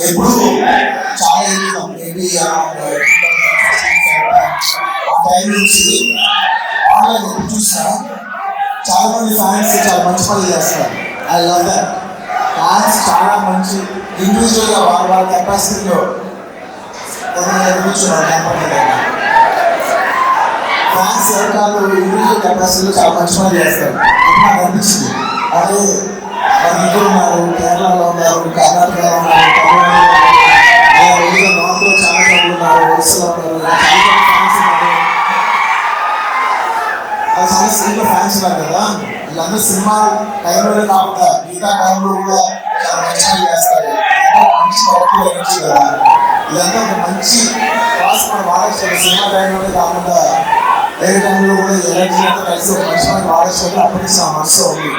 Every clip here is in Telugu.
ఎప్పుడు చాలా మేబీ టైం నుంచి ఆన్లైన్ ఎప్పుడు చూసినా చాలా మంది ఫ్యాన్స్ చాలా మంచి పనులు చేస్తారు. I love that. ఫ్యాన్స్ చాలా మంచి ఇండివిజువల్గా వాళ్ళ కెపాసిటీలో ఫ్యాన్స్ ఎవరికాలు ఇండివిజువల్ కెపాసిటీలో చాలా మంచి పనులు చేస్తారు. నాకు అనిపించింది అదే మన ఇంట్లో ఉన్నారు, కేరళలో ఉన్నారు, కర్ణాటకలో ఉన్నారు, తమిళనాడులో నార్త్లో చాలా చోట్ల ఉన్నారు, ఒడిస్సాలో ఉన్నారు, చాలా సినిమా ఫ్యాన్స్ ఉన్నారు కదా. వీళ్ళందరూ సినిమా టైంలోనే కాకుండా మిగతా టైంలో కూడా చాలా మంచిగా చేస్తారు. మంచి పవర్ఫుల్ ఎనర్జీ కదా. ఇదంతా ఒక మంచి క్లాస్ మనం వాడచ్చు. సినిమా టైంలోనే కాకుండా వేరే టైంలో కూడా ఎనర్జీ అంతా కలిసి ఒక మంచి మనం వాడచ్చు. అప్పటి నుంచి నా మనసులో ఉంది.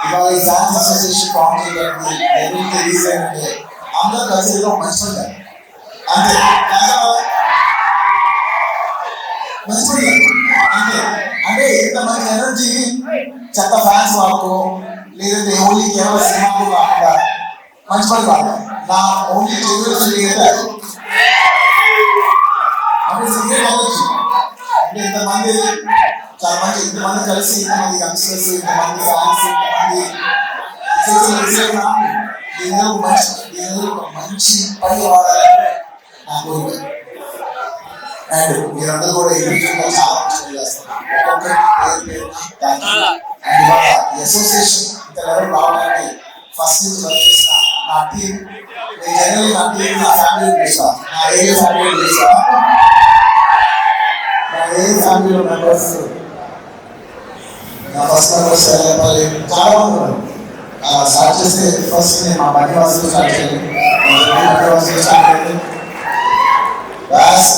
ఇవాళ ఈ ఫ్యాన్స్ అసోసియేషన్ ఫామ్ చేయడానికి ఎవరికి రిలీజ్ అయ్యిందంటే అందరూ కలిసి ఒక మంచి పని అంతే. మంచి పని అంతే. అంటే ఇంత మంచి ఎనర్జీ చెత్త ఫ్యాన్స్ వాళ్ళకు లేదంటే ఓన్లీ కేవలం సినిమాకు కాకుండా మంచి పని కాదు. నా ఓన్లీ చేయలేదు అంటే సిగరెట్ అవ్వచ్చు. అంటే ఇంతమంది చాలా మంచి ఇంతమంది కలిసి ఇంతమంది యంగ్స్టర్స్ ఇంతమంది ఫ్యాన్స్ మంచి పని వాడాలని నా కోరిక. అండ్ మీరందరూ కూడా ఇండివిజువల్గా చాలా మంచి చేస్తారు. అండ్ ఇవాళ ఈ అసోసియేషన్ ఇంత లెవెల్ రావడానికి ఫస్ట్ నుంచి వర్క్ చేసిన నా టీం, నేను జనరల్ నా టీం నా ఫ్యామిలీ పిలుస్తాను, నా ఏరియా ఫ్యామిలీ పిలుస్తాను. నా ఏరియా ఫ్యామిలీలో మెంబర్స్ నా ఫస్ట్ మెంబర్స్ చాలా మంది ఉన్నారు. స్టార్ట్ చేస్తే ఫస్ట్ నేను మా బన్నివాసులు స్టార్ట్ చేయాలి.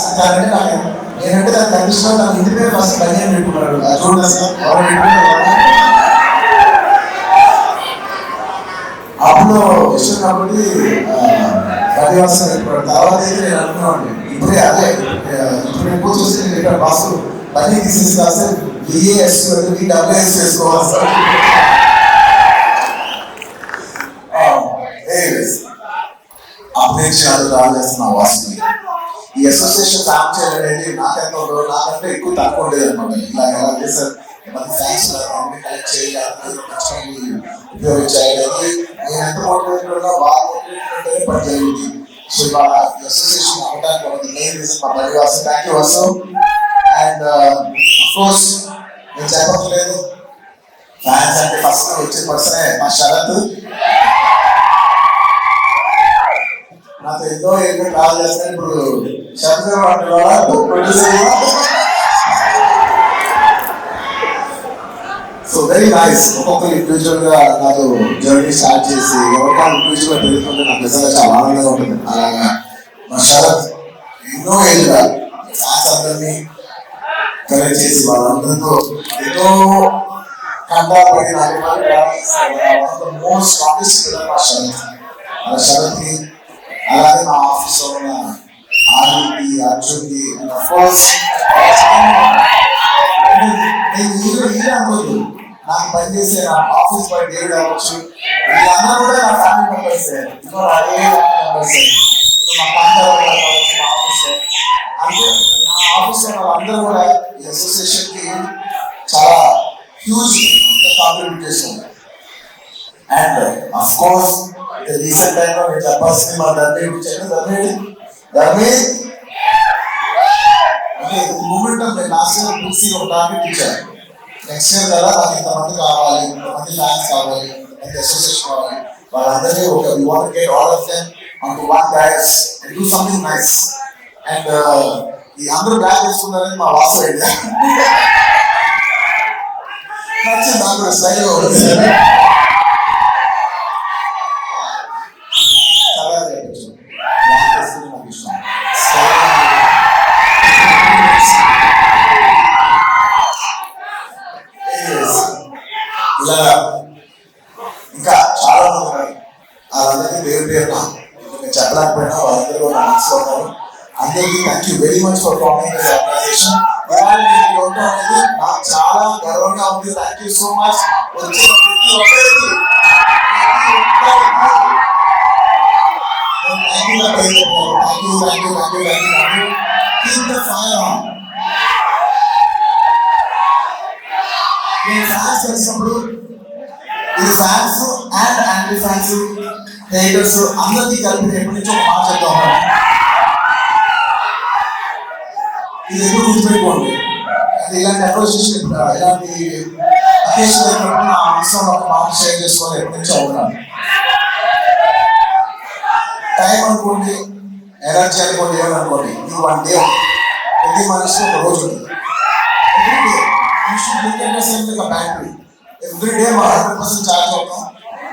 అంటే నేనంటే దాని కనిపిస్తున్నా నాకు ఇంటి పేరు ఫస్ట్ బని అని పెట్టుకున్నాడు. చూడండి సార్ అప్పుడు ఇష్టం కాబట్టి బన్నివాసం పెట్టుకున్నాడు. తర్వాత అయితే నేను అనుకున్నాను ఇప్పుడే అదే ఇప్పుడు ఎక్కువ చూసి నేను ఇక్కడ బాసు బన్నీ తీసేసి కాస్తే బిఏఎస్ డబ్ల్యూఎస్ చేసుకోవాలి సార్. అభినేషాలు రాజేస్తున్న వాసుని ఈ అసోసియేషన్ ఫామ్ చేయాలనేది నాకంటే ఎక్కువ తక్కువ ఉండేది అనమాట. ఇలా ఎలా చేశారు ఫ్యాన్స్ కలెక్ట్ చేయాలి, ఉపయోగించాలి. నేను ఎంత మోటివేట్ ఉన్నా బాగా మోటివేట్ పని జరిగింది. సో ఇవాళ అసోసియేషన్ అవ్వడానికి ఒక మెయిన్ రీజన్ మా Bunny Vasu. Thank you Vasu. And of course నేను చెప్పట్లేదు ఫ్యాన్స్ అంటే ఫస్ట్ వచ్చే పర్సనే మా శరత్. నాతో ఎన్నో ఎక్కువ ట్రావెల్ చేస్తాను. ఇప్పుడు సో వెరీ నైస్. ఒక్కొక్కరు ఇండివిజువల్ గా నాతో జర్నీ స్టార్ట్ చేసి ఎవరికైనా ఇండివిజువల్ గా పెరుగుతుంటే నాకు నిజంగా చాలా ఆనందంగా ఉంటుంది. అలాగా మా శరత్ ఎన్నో ఏళ్ళుగా ఫ్యాన్స్ అందరినీ కలెక్ట్ చేసి వాళ్ళందరితో ఎన్నో కంటాపడి మోస్ట్ స్ట్రాంగెస్ట్ మా శరత్. అలా శరత్కి అలాగే మా ఆఫీస్ లో ఉన్న ఆర్కి అర్జున్కి అనుకోదు నాకు పనిచేసే నా ఆఫీస్ బాయ్ డేవిడ్ అవ్వచ్చు, వీళ్ళందరూ కూడా నా ఫ్యామిలీ మెంబర్స్. మా ఆఫీస్ అంటే నా ఆఫీస్ లో వాళ్ళందరూ కూడా ఈ అసోసియేషన్ కి చాలా హ్యూజ్ కాంట్రిబ్యూట్ చేశారు. అండ్ అఫ్ కోర్స్ రీసెంట్ టైంలో నేను చెప్పాల్సింది మా ధర్మేడి అంటే మూమెంట్ నేను లాస్ట్ ఇయర్ పూర్తి ఒక టార్గెట్ ఇచ్చాను. నెక్స్ట్ ఇయర్ కదా నాకు ఇంతమంది కావాలి, ఇంతమంది ఫ్యాన్స్ కావాలి, ఇంతమంది అసోసియేషన్ కావాలి, వాళ్ళందరినీ ఒక you want get all of them on to one dais and do something nice. And ఈ అందరూ బ్యాగ్ చేసుకున్నారని మా వాసు ఐడియా నచ్చింది. నాకు కూడా స్టైల్ ఇలా ఇంకా చాలా మంది ఉన్నారు. వాళ్ళందరికీ పేరు పేరున చెప్పలేకపోయినా వాళ్ళందరూ నా మనసులో ఉన్నారు. అందరికీ thank you very much for forming this organisation. అనేది నాకు చాలా గర్వంగా ఉంది. Thank you so much. వచ్చిన ప్రతి ఒక్కరికి Keep the fire on. నేను ఫ్యాన్స్ కలిసినప్పుడు ఈ fans and anti fans haters అందరికీ కలిపి ఎప్పటి నుంచో ఒక మాట చెప్తా ఉన్నాను. ఇది ఎప్పుడు గుర్తుపెట్టుకోండి. ఇలాంటి అప్రోచేషన్ ఇలాంటి అకేషన్ అయినప్పుడు నా మనసులో ఒక మాట షేర్ చేసుకోవాలి ఎప్పటి నుంచో ఉన్నాను. టైం అనుకోండి, ఎనర్జీ అనుకోండి, ఏమనుకోండి, ఇది 1 డే. ప్రతి మనిషికి ఒక రోజు ఉంటుంది. బ్యాటరీ ఎవ్రీ డే మా 100% ఛార్జ్ అవుతాం,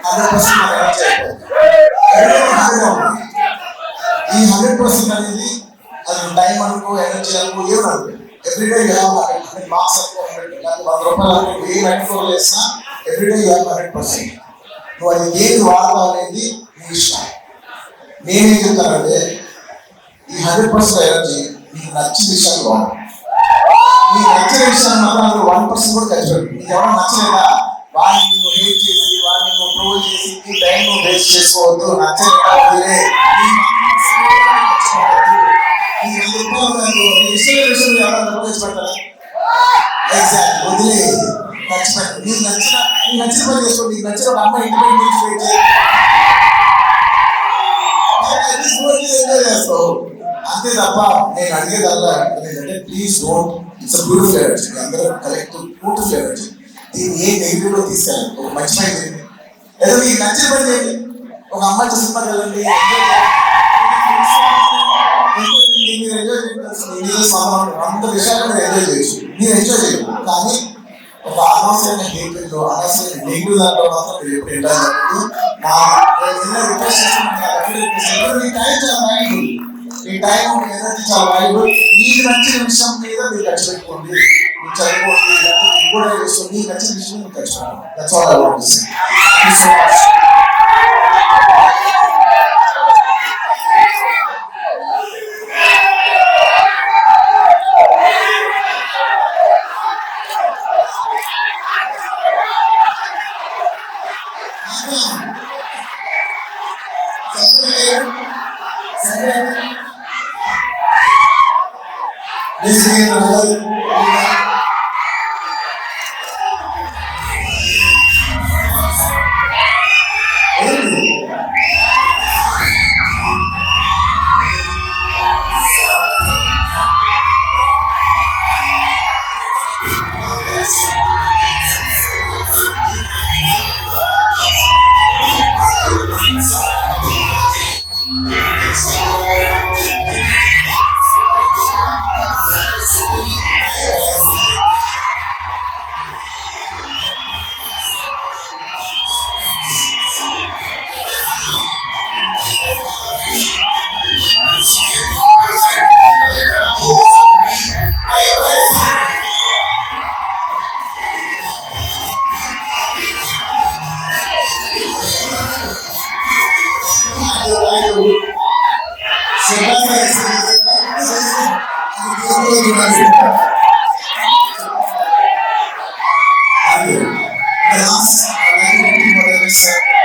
100% మన ఎనర్జీ అయిపోతుంది. ఈ 100% అనేది అది టైం అనుకో, ఎనర్జీ అనుకో, ఏమనుకో, ఎవ్రీడే యూ హ్యావ్ 100 మార్క్స్ అనుకో, 100 రూపాయలు అనుకో, ఏ మెట్రోల్ వేసినా ఎవ్రీడే యూ హ్యావ్ 100%. నువ్వు అది ఏది వాడతావు అనేది నీ ఇష్టం. నేనేం చెప్తానంటే ఈ 100% ఎనర్జీ నీకు నచ్చిన విషయాలు వాడు. నీకు నచ్చిన విషయాన్ని మాత్రం 1% కూడా ఖర్చు పెట్టు. నీకు ఎవరైనా నచ్చలేదా వాడిని నువ్వు హేట్ చేసి, వాడిని నువ్వు ట్రోల్ చేసి నీ టైం నువ్వు వేస్ట్ చేసుకోవద్దు. నచ్చలేదా వదిలే. ఎగ్జాక్ట్ వదిలే, ఖర్చు పెట్టు. నీకు నచ్చిన పని చేసుకో. నీకు నచ్చిన ఒక అమ్మాయి ఇంటి పని ఎంజాయ్ చేస్తావు అంతే తప్ప నేను అడిగేదల్లా ఏంటంటే please don't. It's beautiful energy. అందరూ కలెక్ట్ బ్యూటిఫుల్ ఎనర్జీ. దీన్ని ఏ నెగిటివ్ లో తీసుకెళ్ళండి. ఒక మంచి పని చేయండి, ఏదో మీకు నచ్చిన పని చేయండి. ఒక అమ్మాయి సినిమాకి వెళ్ళండి, మీరు ఎంజాయ్ చేయాల్సిన అంత విషయాలు మీరు ఎంజాయ్ చేయొచ్చు. మీరు ఎంజాయ్ చేయరు, కానీ ఒక అనవసరమైన హేట్రెడ్ అనవసరమైన నెగిటివ్ దాంట్లో మాత్రం మీరు ఎప్పుడు ఎంజాయ్ చేయలేదు. మీ టైం చాలా వాల్యుబుల్. మీ టైం ఎనర్జీ చాలా వాల్యుబుల్. మీకు నచ్చిన విషయం మీద మీరు ఖర్చు పెట్టుకోండి. మీరు చదువుకోండి, కూడా చేసుకోండి. మీకు నచ్చిన విషయం మీరు ఖర్చు పెట్టుకోండి. That's all I want to say. Thank you so much. This is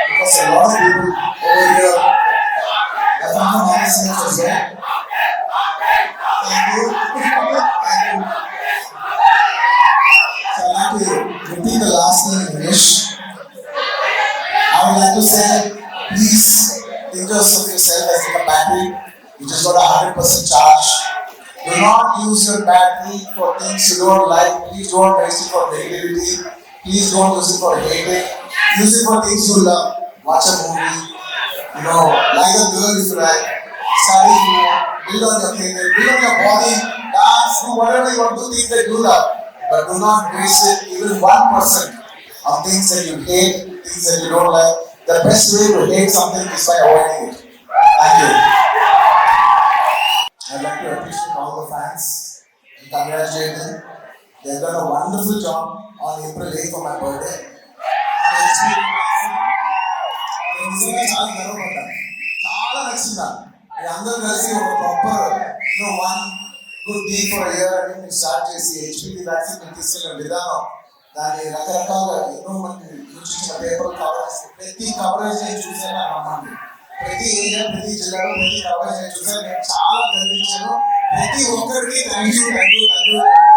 because a lot of people over here have found honest as well. Thank you. Thank you. So I'd like to repeat the last thing in English. I would like to say, please think of yourself as like a battery. You just got a 100% charge. Do not use your battery for things you don't like. Please don't waste it for negativity. Please don't use it for hating. Use it for things you love. Watch a movie. Like a girl if you like. Study more. Build on your career. Build on your body. Dance. Do whatever you want to do, things that you love. But do not waste it even 1% on things that you hate, things that you don't like. The best way to hate something is by avoiding it. Thank you. I'd like to appreciate all the fans and congratulate them. They've done a wonderful job on April 8th for my birthday. చాలా నచ్చిందా మీ అందరూ కలిసి ఒక proper one good deal for year అని మీరు స్టార్ట్ చేసి హెచ్పివి వ్యాక్సిన్ మీరు తీసుకెళ్ళిన విధానం దాన్ని రకరకాలుగా ఎన్నో మంది సూచించిన పేపర్ కవరేజ్ ప్రతి కవరేజ్ నేను చూసాను నమ్మండి ప్రతి ఏరియా, ప్రతి జిల్లాలో, ప్రతి కవరేజ్ చూసాను. నేను చాలా గర్వించాను. ప్రతి ఒక్కరికి థ్యాంక్ యూ.